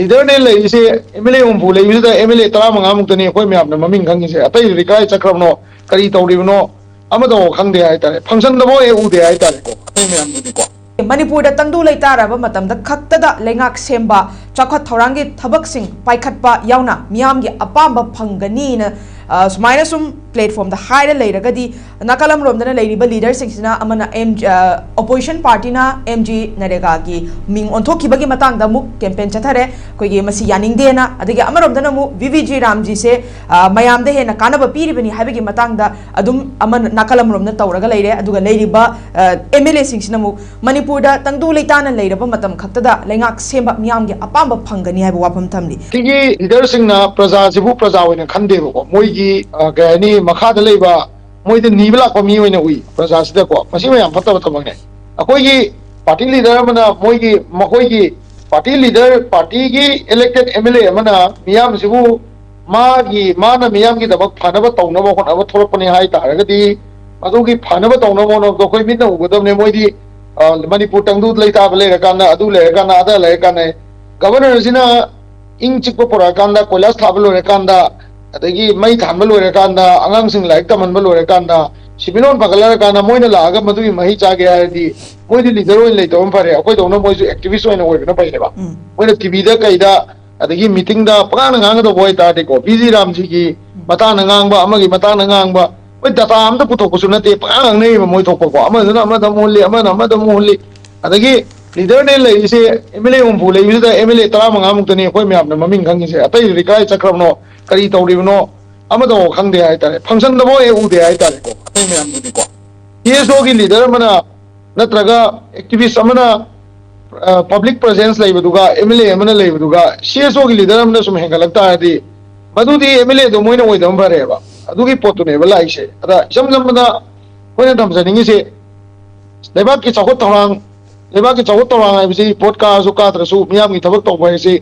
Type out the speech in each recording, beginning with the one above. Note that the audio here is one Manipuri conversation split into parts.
लीडर ने लेसे एमएलए उम्फू लेबिसदा एमएलए 15 मुक्तनी अखोय म्यामना ममिंग खंगिसे अतै काय चक्रबनो करी तौरिबनो अमदो खंगदे हायतारे फंक्शन दबो ए उदे हायतारे को अतै म्यामदि को मणिपुर तंगदू लेतारब मतमदा खक्तदा लेंगाक सेंबा चाखत थौरांगी थबकसिंग पाइखटपा यावना मियामगी अपांबा फंगनीना सुमाइना सुम प्लेटफॉर्म द हाइर लेरगदी नकलम रोमदना लेरिबा लीडर सिंगसिना अमना ऑपोजिशन पार्टी ना एमजी नरेगा की मिंग ओंथोखिबगी मतंगदा मु कैंपेन चथरे कोइगे मसी यानिंगदेना अदगे अमरोमदना मु वीवीजी रामजी से मयामदे हेना कानबा पीरिबनी हाबगी मतंगदा अदुम अमन नकलम रोमना तौरगा लेरे अदुगा लेरिबा एमएलए सिंगसिना मु मणिपुर दा तंगदू लेताना लेरबा मतम खक्तदा लेंगाक सेंबा मियामगी अपांबा फंगनी हाबा वाफम थमली तिगी लीडर सिंगना प्रजा जिबु प्रजा ओइना खंदेबको मोइगी गयनी मखाद लेबा मोइद नीबला को मी ओइना उई प्रजा सिदा को मसी मयाम फतब तमने अखोइगी पार्टी लीडर मना मोइगी मखोइगी पार्टी लीडर पार्टी की इलेक्टेड एमएलए मना मियाम सिबु मागी माना मियाम की दबक फानब तौनब होनब थोरपने हाय तारगदी अदुगी फानब तौनब होनब तो कोइ मिना उगदबने मोइदी मणिपुर तंगदू लेताब लेरकाना अदु लेरकाना अदा लेरकाना गवर्नर सिना इंग चिकप पुराकांदा कोइलास थाब लोरेकांदा अदगी मई थांब लोरेकांदा अंगांसिंग लाइक तमनब लोरेकांदा सिबिनोन पगलरकांदा मोइना लागा मदुगी मही चागे हायदी मोइदी लीडर ओइन लेतोम फरे अखोय दोनो मोइसु एक्टिविस्ट ओइन ओइबना फैलेबा मोइना टीवी दा कइदा अदगी मीटिंग दा पगान गांगदो बोय तादेको बीजी रामजी की मतान गांगबा अमगी मतान गांगबा ओइ डाटा आमदा पुथोकसु नते पगान नै मोइ थोकको अमदना अमदा मोहल्ली अमदा मोहल्ली अदगी लीडर ने लेसे एमएलए उम्फू लेबिसदा एमएलए 15 मुक्तनी अखोय म्यामना ममिंग खंगिसे अतै काय चक्रबनो करी तौरिबनो अमदो खंगदे हायतारे फंक्शन दबो ए उदे हायतारे को अतै म्यामदि को पीएसओ की लीडर मना नत्रगा एक्टिविस्ट अमना पब्लिक प्रेजेंस लेबदुगा एमएलए अमना लेबदुगा सीएसओ की लीडर अमना सुम हेंगलक्ता हादी मदुदी एमएलए दो मोइना ओइदम फरेबा अदुगी पोतुने बलाइसे अदा समजमदा कोइना तमजनिंगिसे लेबाक की चौखट थौरांग लेबाक की चौखट थौरांग हाइबसी पोट कासु कात्रसु मियाम की थबक तौबैसे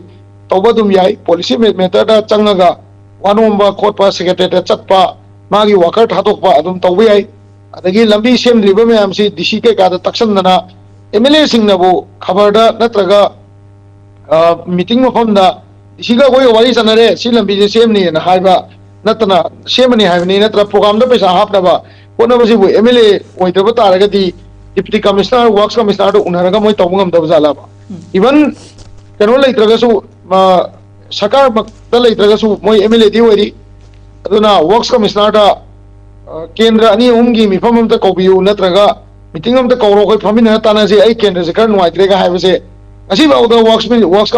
तौबदुम याई पॉलिसी मेटर दा चंगगा वानोंबा खोटपा सेक्रेटरी चटपा मागी वर्कर थातोकपा अदुम तौबे याई अदगी लंबी सेमद्रिबा मैम सी डीसी के कादा तक्सनदना एमएलए सिंगनबु खबरदा नत्रगा मीटिंग मफमदा डीसी का कोई वारी सनरे सी लंबी से सेमनी ना हाइबा नतना सेमनी हाइबनी नत्र प्रोग्राम दा पैसा हापनबा कोनबसिबु एमएलए ओइदबा तारगदी डिप्टी कमिश्नर वर्क्स कमिश्नर तो उनरगा मोइ तौबंगम दबजालाबा इवन कनो लेत्रगसु सरकार मक्ता लेत्रगसु मोइ एमएलए दी ओइरी अदुना वर्क्स कमिश्नर दा केंद्र अनि उमगी मिफम अमता कौबियु नत्रगा मीटिंग अमता कौरो कोइ फमिना तानासे आई केंद्र से कर नुआइत्रेगा हाइबसे असी बाउदा वर्क्स